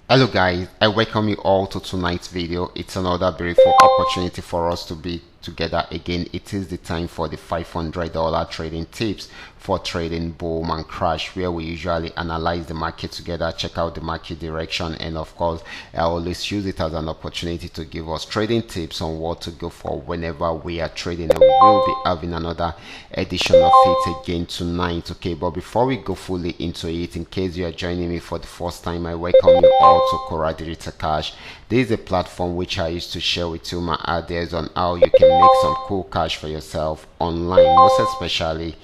Hello guys, I welcome you all to tonight's video. It's another beautiful opportunity for us to be together again. It is the time for the $500 trading tips for trading boom and crash, where we usually analyze the market together, check out the market direction, and of course I always use it as an opportunity to give us trading tips on what to go for whenever we are trading, and we will be having another edition of it again tonight. Okay, but before we go fully into it, in case you are joining me for the first time, I welcome you all to Qora detectorK. This is a platform which I used to share with you my ideas on how you can make some cool cash for yourself online, most especially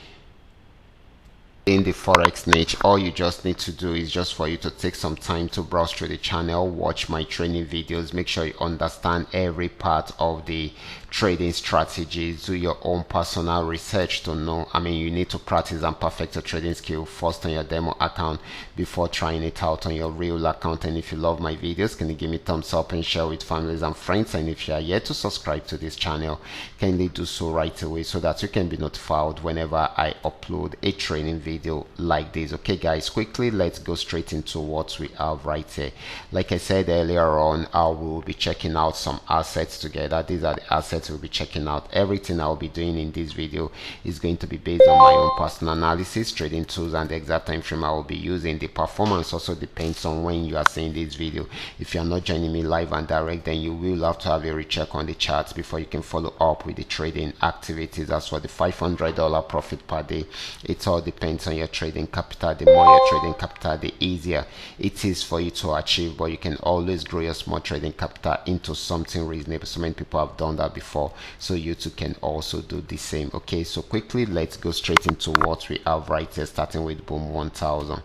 in the forex niche. All you just need to do is just for you to take some time to browse through the channel, watch my training videos, make sure you understand every part of the trading strategies, do your own personal research to know. You need to practice and perfect your trading skill first on your demo account before trying it out on your real account. And if you love my videos, can you give me thumbs up and share with families and friends? And if you are yet to subscribe to this channel, kindly do so right away so that you can be notified whenever I upload a training video like this. Okay guys, quickly let's go straight into what we have right here. Like I said earlier on, I will be checking out some assets together. These are the assets we'll be checking out. Everything I'll be doing in this video is going to be based on my own personal analysis, trading tools, and the exact time frame I will be using. The performance also depends on when you are seeing this video. If you are not joining me live and direct, then you will have to have a recheck on the charts before you can follow up with the trading activities. As for the $500 profit per day, it all depends on your trading capital. The more your trading capital, the easier it is for you to achieve, but you can always grow your small trading capital into something reasonable. So many people have done that before, so you too can also do the same. Okay, so quickly let's go straight into what we have right here, starting with boom 1000.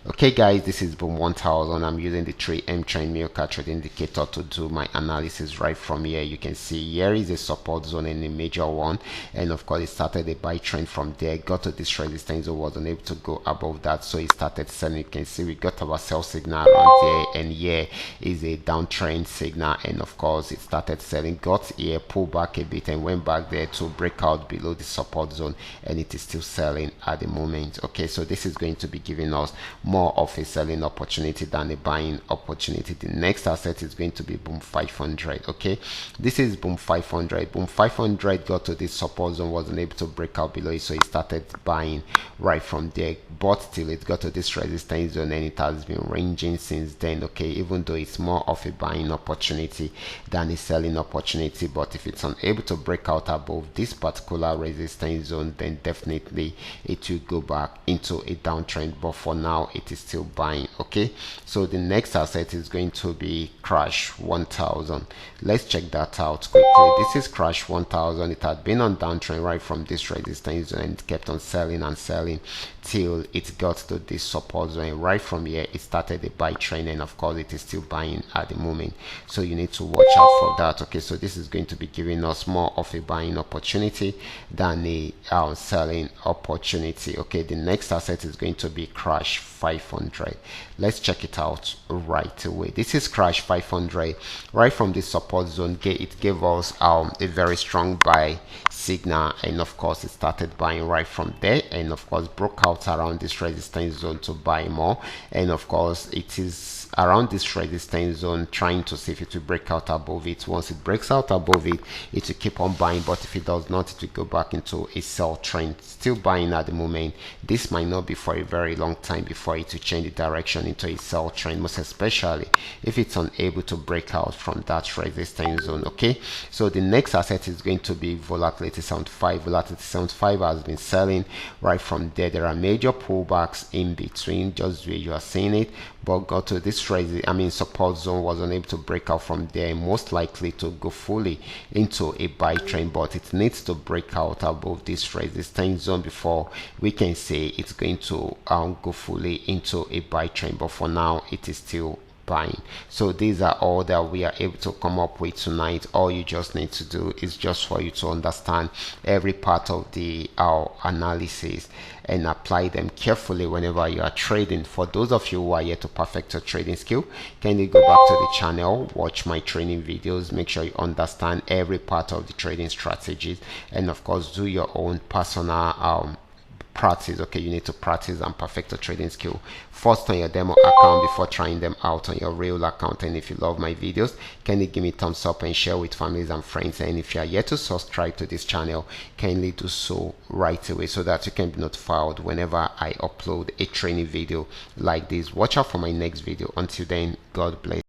Okay guys, this is boom 1000. I'm using the 3M trend Milka trade indicator to do my analysis. Right from here, you can see here is a support zone and a major one, and of course it started a buy trend from there, got to this resistance zone, was unable to go above that, so it started selling. You can see we got our sell signal around there, and here is a downtrend signal, and of course it started selling, got here, pulled back a bit, and went back there to break out below the support zone, and it is still selling at the moment. Okay, so this is going to be giving us more of a selling opportunity than a buying opportunity. The next asset is going to be boom 500. Okay, this is boom 500. Boom 500 got to this support zone, wasn't able to break out below it, so it started buying right from there, but till it got to this resistance zone, and it has been ranging since then. Okay, even though it's more of a buying opportunity than a selling opportunity, but if it's unable to break out above this particular resistance zone, then definitely it will go back into a downtrend, but for now it is still buying. Okay, so the next asset is going to be crash 1000. Let's check that out quickly. This is crash 1000. It had been on downtrend right from this resistance zone, and it kept on selling and selling till it got to this support zone. Right from here it started a buy trend, and of course it is still buying at the moment, so you need to watch out for that. Okay, so this is going to be giving us more of a buying opportunity than a selling opportunity. Okay, the next asset is going to be crash 500. Let's check it out right away. This is crash 500. Right from this support zone, it gave us a very strong buy signal, and of course it started buying right from there, and of course broke out around this resistance zone to buy more, and of course it is around this resistance zone trying to see if it will break out above it. Once it breaks out above it, it will keep on buying, but if it does not, it will go back into a sell trend. Still buying at the moment. This might not be for a very long time before it will change the direction into a sell trend, most especially if it's unable to break out from that resistance zone. Okay, so the next asset is going to be volatility 75. Volatility 75 has been selling right from there. There are major pullbacks in between, just where you are seeing it, but got to this support zone, was unable to break out from there, most likely to go fully into a buy trend, but it needs to break out above this resistance zone before we can say it's going to go fully into a buy trend, but for now it is still buying. So these are all that we are able to come up with tonight. All you just need to do is just for you to understand every part of the analysis and apply them carefully whenever you are trading. For those of you who are yet to perfect your trading skill, can you go back to the channel, watch my training videos, make sure you understand every part of the trading strategies, and of course do your own personal practice. Okay, you need to practice and perfect your trading skill first on your demo account before trying them out on your real account. And if you love my videos, kindly give me thumbs up and share with families and friends. And if you are yet to subscribe to this channel, kindly do so right away so that you can be notified whenever I upload a training video like this. Watch out for my next video. Until then, God bless.